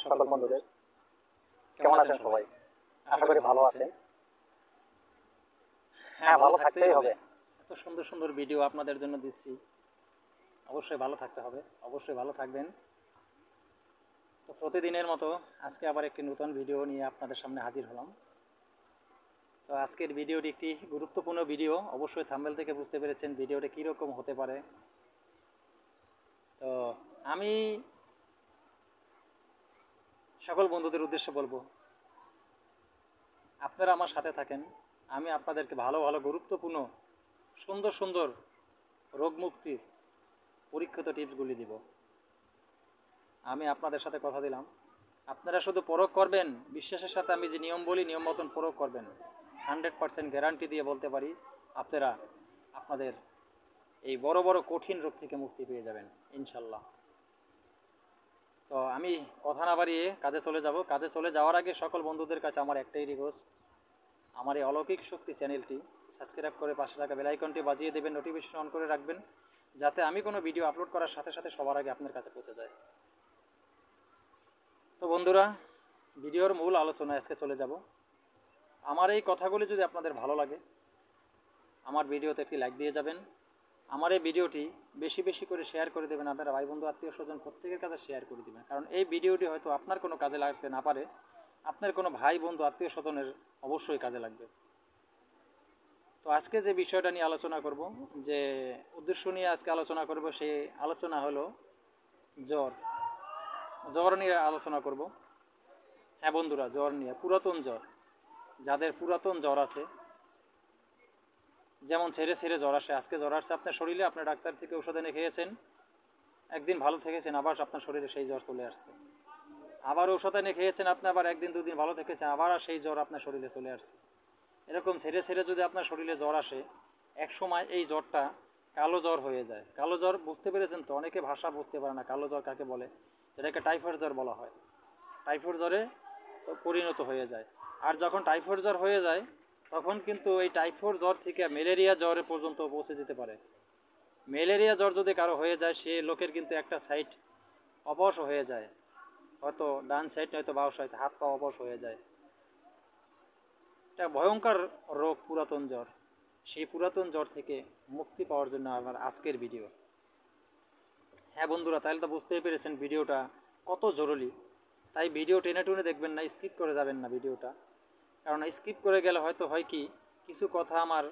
সকল বন্ধুদের। কেমন আছেন সবাই? আশা করি ভালো আছেন। হ্যাঁ, ভালো থাকতেই হবে। এত সুন্দর সুন্দর ভিডিও আপনাদের জন্য দিচ্ছি, অবশ্যই ভালো থাকতে হবে, অবশ্যই ভালো থাকবেন। তো প্রতিদিনের মতো আজকে আবার একটি নতুন ভিডিও নিয়ে আপনাদের সামনে হাজির হলাম। তো আজকের ভিডিওটি একটি গুরুত্বপূর্ণ ভিডিও, অবশ্যই থাম্বনেল থেকে বুঝতে পেরেছেন ভিডিওটা কীরকম হতে পারে। তো আমি সকল বন্ধুদের উদ্দেশ্যে বলবো, আপনারা আমার সাথে থাকেন, আমি আপনাদেরকে ভালো ভালো গুরুত্বপূর্ণ সুন্দর সুন্দর রোগমুক্তির পরীক্ষিত টিপসগুলি দিব। আমি আপনাদের সাথে কথা দিলাম, আপনারা শুধু প্রয়োগ করবেন, বিশ্বাসের সাথে আমি যে নিয়ম বলি নিয়ম মতন প্রয়োগ করবেন। 100% গ্যারান্টি দিয়ে বলতে পারি আপনারা আপনাদের এই বড় বড় কঠিন রোগ থেকে মুক্তি পেয়ে যাবেন ইনশাল্লাহ। তো আমি কথা না বাড়িয়ে কাজে চলে যাব। কাজে চলে যাওয়ার আগে সকল বন্ধুদের কাছে আমার একটাই রিকোয়েস্ট, আমার এই অলৌকিক শক্তি চ্যানেলটি সাবস্ক্রাইব করে পাশে থাকা বেল আইকনটি বাজিয়ে দেবেন, নোটিফিকেশন অন করে রাখবেন, যাতে আমি কোনো ভিডিও আপলোড করার সাথে সাথে সবার আগে আপনার কাছে পৌঁছে যায়। তো বন্ধুরা, ভিডিওর মূল আলোচনায় আজকে চলে যাব। আমার এই কথাগুলি যদি আপনাদের ভালো লাগে, আমার ভিডিওতে একটি লাইক দিয়ে যাবেন, আমার এই ভিডিওটি বেশি বেশি করে শেয়ার করে দেবেন, আপনারা ভাই বন্ধু আত্মীয় স্বজন প্রত্যেকের কাছে শেয়ার করে দেবেন। কারণ এই ভিডিওটি হয়তো আপনার কোনো কাজে লাগতে না পারে, আপনার কোনো ভাই বন্ধু আত্মীয় স্বজনের অবশ্যই কাজে লাগবে। তো আজকে যে বিষয়টা নিয়ে আলোচনা করব, যে উদ্দেশ্য নিয়ে আজকে আলোচনা করব, সেই আলোচনা হলো জ্বর। জ্বর নিয়ে আলোচনা করব। হ্যাঁ বন্ধুরা, জ্বর নিয়ে, পুরাতন জ্বর, যাদের পুরাতন জ্বর আছে, যেমন ছেড়ে ছেড়ে জ্বর আসে, আজকে জ্বর আসছে আপনার শরীরে, আপনার ডাক্তার থেকে ওষুধ এনে খেয়েছেন, একদিন ভালো থেকেছেন, আবার আপনার শরীরে সেই জ্বর চলে আসছে। আবার ওষুধ এনে খেয়েছেন আপনি, আবার একদিন দুদিন ভালো থেকেছেন, আবার সেই জ্বর আপনার শরীরে চলে আসছে। এরকম ছেড়ে ছেড়ে যদি আপনার শরীরে জ্বর আসে, এক সময় এই জ্বরটা কালো জ্বর হয়ে যায়। কালো জ্বর বুঝতে পেরেছেন তো? অনেকে ভাষা বুঝতে পারে না কালো জ্বর কাকে বলে, যেটাকে টাইফয়েড জ্বর বলা হয়। টাইফয়েড জ্বরে পরিণত হয়ে যায়। আর যখন টাইফয়েড জ্বর হয়ে যায়, তখন কিন্তু এই টাইফয়েড জ্বর থেকে ম্যালেরিয়া জ্বরে পর্যন্ত পৌঁছে যেতে পারে। ম্যালেরিয়া জ্বর যদি কারো হয়ে যায়, সে লোকের কিন্তু একটা সাইড অবশ হয়ে যায়, হয়তো ডান সাইড নয়তো বাম সাইড, হাত পা অবশ হয়ে যায়। এটা ভয়ঙ্কর রোগ পুরাতন জ্বর। সেই পুরাতন জ্বর থেকে মুক্তি পাওয়ার জন্য আমার আজকের ভিডিও। হ্যাঁ বন্ধুরা, তাহলে তো বুঝতেই পেরেছেন ভিডিওটা কত জরুরি। তাই ভিডিও টেনে টুনে দেখবেন না, স্কিপ করে যাবেন না ভিডিওটা। কারণ স্কিপ করে গেলে হয়তো হয় কি, কিছু কথা আমার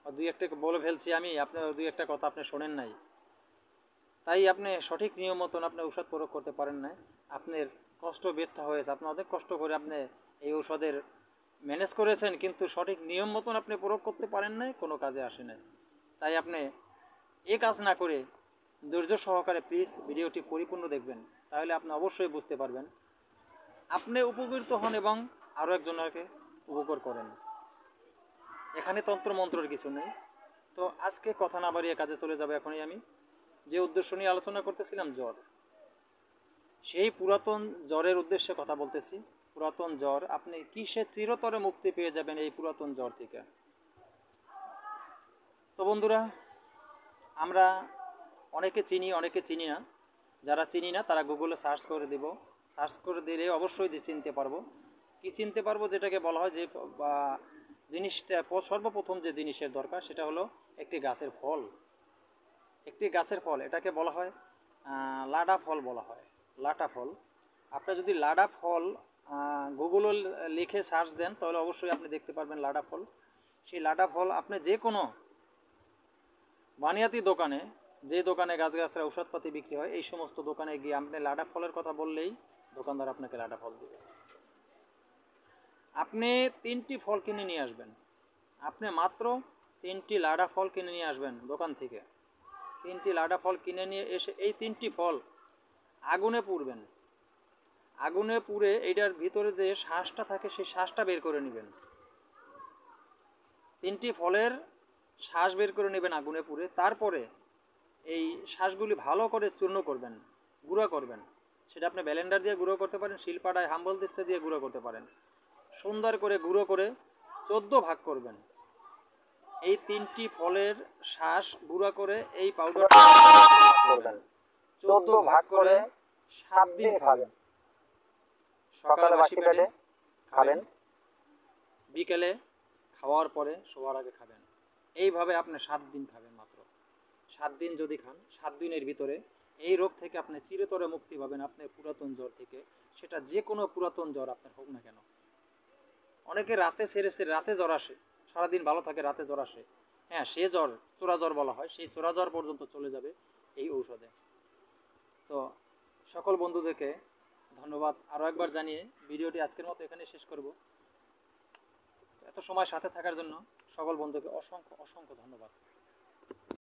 দুই একটা বলে ফেলছি আমি, আপনার দুই একটা কথা আপনি শোনেন নাই, তাই আপনি সঠিক নিয়ম মতন আপনি ঔষধ প্রয়োগ করতে পারেন না। আপনার কষ্ট ব্যথা হয়েছে, আপনি অনেক কষ্ট করে আপনি এই ঔষধের ম্যানেজ করেছেন, কিন্তু সঠিক নিয়ম মতন আপনি প্রয়োগ করতে পারেন নাই, কোনো কাজে আসে নাই। তাই আপনি এ কাজ না করে ধৈর্য সহকারে প্লিজ ভিডিওটি পরিপূর্ণ দেখবেন, তাহলে আপনি অবশ্যই বুঝতে পারবেন, আপনি উপকৃত হন এবং আরও একজনকে উপকার করেন। এখানে তন্ত্রমন্ত্রের কিছু নেই। তো আজকে কথা না বাড়িয়ে কাজে চলে যাবে এখনই। আমি যে উদ্দেশ্য নিয়ে আলোচনা করতেছিলাম, জ্বর, সেই পুরাতন জ্বরের উদ্দেশ্যে কথা বলতেছি। পুরাতন জ্বর, আপনি কিসে চিরতরে মুক্তি পেয়ে যাবেন এই পুরাতন জ্বর থেকে। তো বন্ধুরা, আমরা অনেকে চিনি, অনেকে চিনি না। যারা চিনি না তারা গুগলে সার্চ করে দেব, সার্চ করে দিলে অবশ্যই চিনতে পারবো। কি চিনতে পারবো? যেটাকে বলা হয় যে জিনিসটা সর্বপ্রথম যে জিনিসের দরকার, সেটা হলো একটি গাছের ফল। একটি গাছের ফল, এটাকে বলা হয় লাডা ফল বলা হয়, লাটা ফল। আপনি যদি লাডা ফল গুগলে লিখে সার্চ দেন, তাহলে অবশ্যই আপনি দেখতে পারবেন লাডা ফল। সেই লাডা ফল আপনি যে কোনো বানিয়াতি দোকানে, যে দোকানে গাছগাছরা ঔষধপাতি বিক্রি হয়, এই সমস্ত দোকানে গিয়ে আপনি লাডা ফলের কথা বললেই দোকানদার আপনাকে লাডা ফল দেবে। আপনি 3টি ফল কিনে নিয়ে আসবেন, আপনি মাত্র 3টি লাডা ফল কিনে নিয়ে আসবেন দোকান থেকে। 3টি লাডা ফল কিনে নিয়ে এসে এই 3টি ফল আগুনে পুড়বেন। আগুনে পুড়ে এইটার ভিতরে যে শ্বাসটা থাকে, সেই শ্বাসটা বের করে নেবেন। 3টি ফলের শ্বাস বের করে নেবেন আগুনে পুড়ে। তারপরে এই শ্বাসগুলি ভালো করে চূর্ণ করবেন, গুঁড়ো করবেন। সেটা আপনি ব্লেন্ডার দিয়ে গুঁড়ো করতে পারেন, শিলপাটায় হাম্বল দিস্তা দিয়ে গুঁড়ো করতে পারেন। সুন্দর করে গুঁড়ো করে 14 ভাগ করবেন। এই 3টি ফলের শ্বাস গুঁড়ো করে এই পাউডার করবেন, 14 ভাগ করে 7 দিন খাবেন। সকালে বাসি পেটে খাবেন, বিকেলে খাওয়ার পরে শোয়ার আগে খাবেন। এইভাবে আপনি 7 দিন খাবেন মাত্র। 7 দিন যদি খান, 7 দিনের ভিতরে এই রোগ থেকে আপনি চিরতরে মুক্তি পাবেন, আপনার পুরাতন জ্বর থেকে। সেটা যে কোনো পুরাতন জ্বর আপনার হোক না কেন। অনেকে রাতে রাতে জ্বর আসে, সারাদিন ভালো থাকে, রাতে জ্বর আসে। হ্যাঁ, সে জ্বর চোরা জ্বর বলা হয়, সেই চোরা জ্বর পর্যন্ত চলে যাবে এই ঔষধে। তো সকল বন্ধুদেরকে ধন্যবাদ আরও একবার জানিয়ে ভিডিওটি আজকের মতো এখানে শেষ করব। এত সময় সাথে থাকার জন্য সকল বন্ধুকে অসংখ্য অসংখ্য ধন্যবাদ।